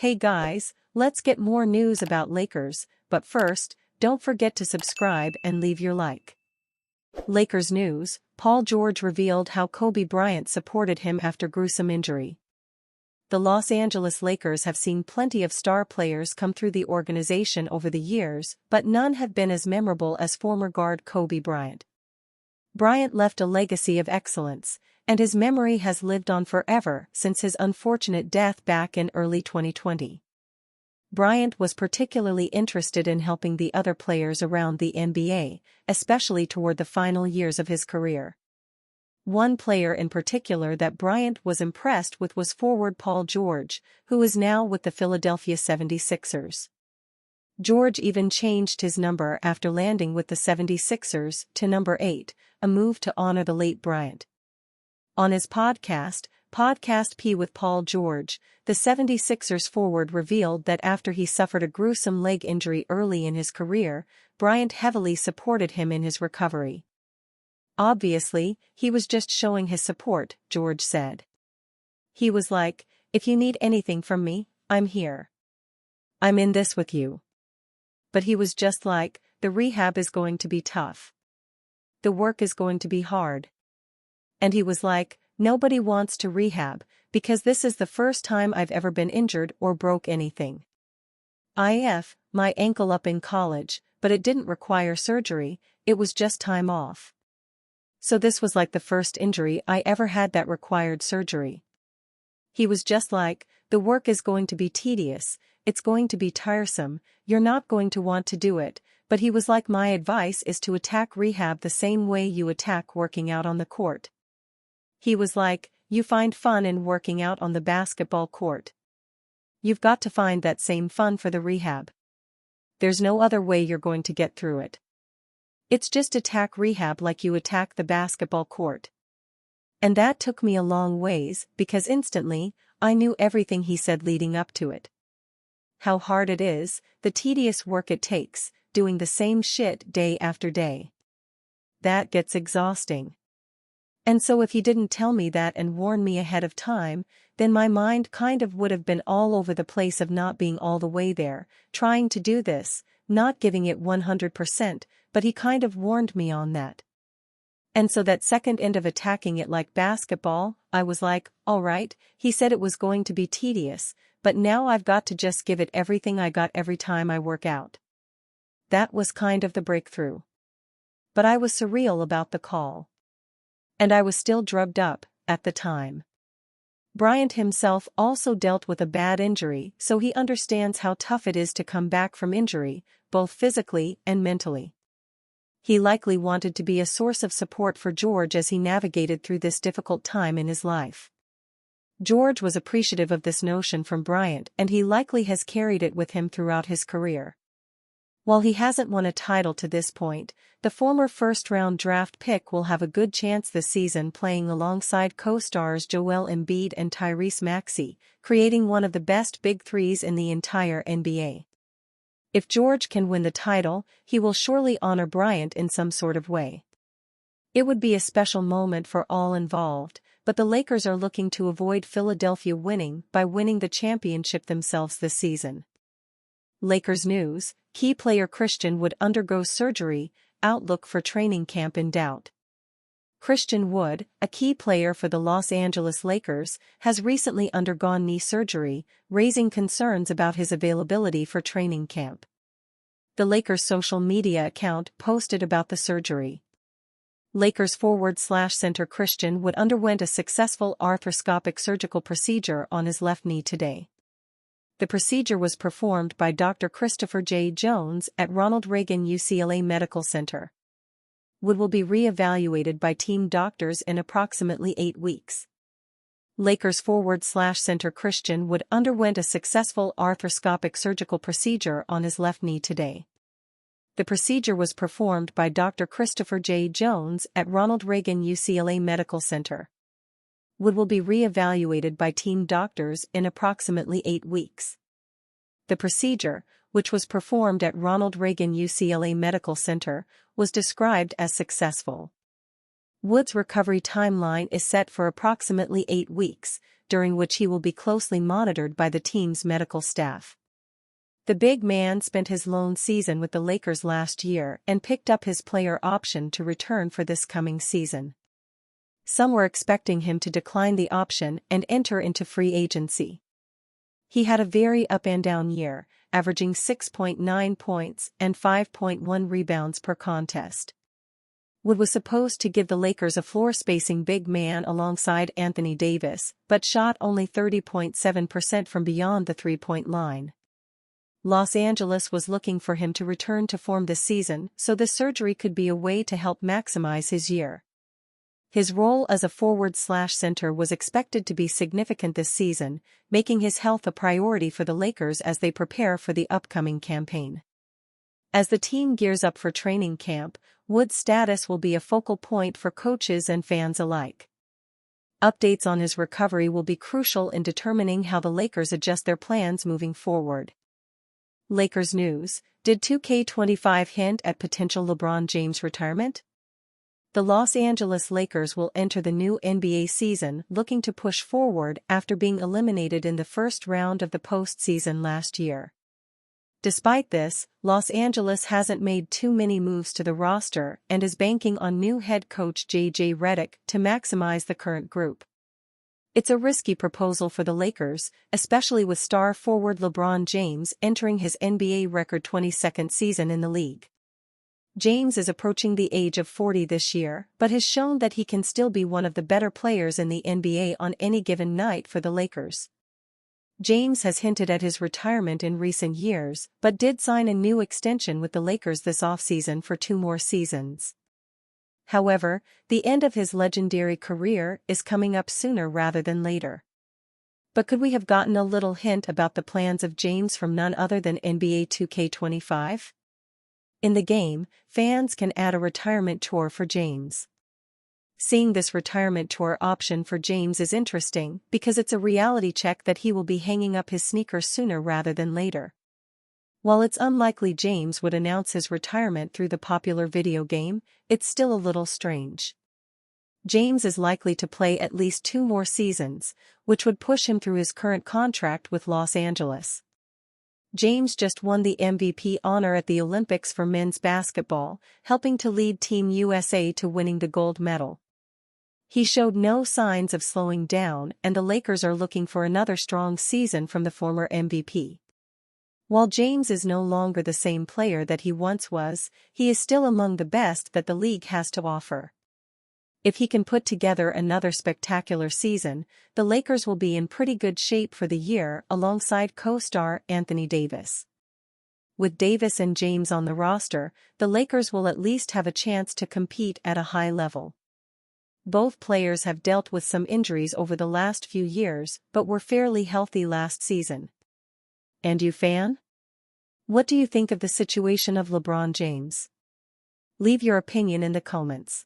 Hey guys, let's get more news about Lakers, but first, don't forget to subscribe and leave your like. Lakers news: Paul George revealed how Kobe Bryant supported him after gruesome injury. The Los Angeles Lakers have seen plenty of star players come through the organization over the years, but none have been as memorable as former guard Kobe Bryant. Bryant left a legacy of excellence, and his memory has lived on forever since his unfortunate death back in early 2020. Bryant was particularly interested in helping the other players around the NBA, especially toward the final years of his career. One player in particular that Bryant was impressed with was forward Paul George, who is now with the Philadelphia 76ers. George even changed his number after landing with the 76ers to number 8, a move to honor the late Bryant. On his podcast P with Paul George, the 76ers forward revealed that after he suffered a gruesome leg injury early in his career, Bryant heavily supported him in his recovery. Obviously, he was just showing his support, George said. He was like, "If you need anything from me, I'm here. I'm in this with you." But he was just like, "The rehab is going to be tough. The work is going to be hard." And he was like, "Nobody wants to rehab, because this is the first time I've ever been injured or broke anything. My ankle up in college, but it didn't require surgery, it was just time off. So this was like the first injury I ever had that required surgery." He was just like, "The work is going to be tedious, it's going to be tiresome, you're not going to want to do it," but he was like, "My advice is to attack rehab the same way you attack working out on the court." He was like, "You find fun in working out on the basketball court. You've got to find that same fun for the rehab. There's no other way you're going to get through it. It's just attack rehab like you attack the basketball court." And that took me a long ways, because instantly, I knew everything he said leading up to it. How hard it is, the tedious work it takes, doing the same shit day after day. That gets exhausting. And so if he didn't tell me that and warn me ahead of time, then my mind kind of would have been all over the place of not being all the way there, trying to do this, not giving it 100%, but he kind of warned me on that. And so that second end of attacking it like basketball, I was like, all right, he said it was going to be tedious, but now I've got to just give it everything I got every time I work out. That was kind of the breakthrough. But I was surreal about the call. And I was still drugged up, at the time. Bryant himself also dealt with a bad injury, so he understands how tough it is to come back from injury, both physically and mentally. He likely wanted to be a source of support for George as he navigated through this difficult time in his life. George was appreciative of this notion from Bryant, and he likely has carried it with him throughout his career. While he hasn't won a title to this point, the former first-round draft pick will have a good chance this season playing alongside co-stars Joel Embiid and Tyrese Maxey, creating one of the best big threes in the entire NBA. If George can win the title, he will surely honor Bryant in some sort of way. It would be a special moment for all involved, but the Lakers are looking to avoid Philadelphia winning by winning the championship themselves this season. Lakers news: key player Christian Wood undergoes surgery, outlook for training camp in doubt. Christian Wood, a key player for the Los Angeles Lakers, has recently undergone knee surgery, raising concerns about his availability for training camp. The Lakers' social media account posted about the surgery. Lakers forward/center Christian Wood underwent a successful arthroscopic surgical procedure on his left knee today. The procedure was performed by Dr. Christopher J. Jones at Ronald Reagan UCLA Medical Center. Wood will be re-evaluated by team doctors in approximately 8 weeks. Lakers forward/center Christian Wood underwent a successful arthroscopic surgical procedure on his left knee today. The procedure was performed by Dr. Christopher J. Jones at Ronald Reagan UCLA Medical Center. Wood will be re-evaluated by team doctors in approximately 8 weeks. The procedure, which was performed at Ronald Reagan UCLA Medical Center, was described as successful. Wood's recovery timeline is set for approximately 8 weeks, during which he will be closely monitored by the team's medical staff. The big man spent his lone season with the Lakers last year and picked up his player option to return for this coming season. Some were expecting him to decline the option and enter into free agency. He had a very up-and-down year, averaging 6.9 points and 5.1 rebounds per contest. Wood was supposed to give the Lakers a floor-spacing big man alongside Anthony Davis, but shot only 30.7% from beyond the three-point line. Los Angeles was looking for him to return to form this season, so the surgery could be a way to help maximize his year. His role as a forward/center was expected to be significant this season, making his health a priority for the Lakers as they prepare for the upcoming campaign. As the team gears up for training camp, Wood's status will be a focal point for coaches and fans alike. Updates on his recovery will be crucial in determining how the Lakers adjust their plans moving forward. Lakers news: did 2K25 hint at potential LeBron James retirement? The Los Angeles Lakers will enter the new NBA season looking to push forward after being eliminated in the first round of the postseason last year. Despite this, Los Angeles hasn't made too many moves to the roster and is banking on new head coach J.J. Redick to maximize the current group. It's a risky proposal for the Lakers, especially with star forward LeBron James entering his NBA record 22nd season in the league. James is approaching the age of 40 this year, but has shown that he can still be one of the better players in the NBA on any given night for the Lakers. James has hinted at his retirement in recent years, but did sign a new extension with the Lakers this offseason for 2 more seasons. However, the end of his legendary career is coming up sooner rather than later. But could we have gotten a little hint about the plans of James from none other than NBA 2K25? In the game, fans can add a retirement tour for James. Seeing this retirement tour option for James is interesting because it's a reality check that he will be hanging up his sneakers sooner rather than later. While it's unlikely James would announce his retirement through the popular video game, it's still a little strange. James is likely to play at least 2 more seasons, which would push him through his current contract with Los Angeles. James just won the MVP honor at the Olympics for men's basketball, helping to lead Team USA to winning the gold medal. He showed no signs of slowing down, and the Lakers are looking for another strong season from the former MVP. While James is no longer the same player that he once was, he is still among the best that the league has to offer. If he can put together another spectacular season, the Lakers will be in pretty good shape for the year alongside co-star Anthony Davis. With Davis and James on the roster, the Lakers will at least have a chance to compete at a high level. Both players have dealt with some injuries over the last few years but were fairly healthy last season. And you, fan? What do you think of the situation of LeBron James? Leave your opinion in the comments.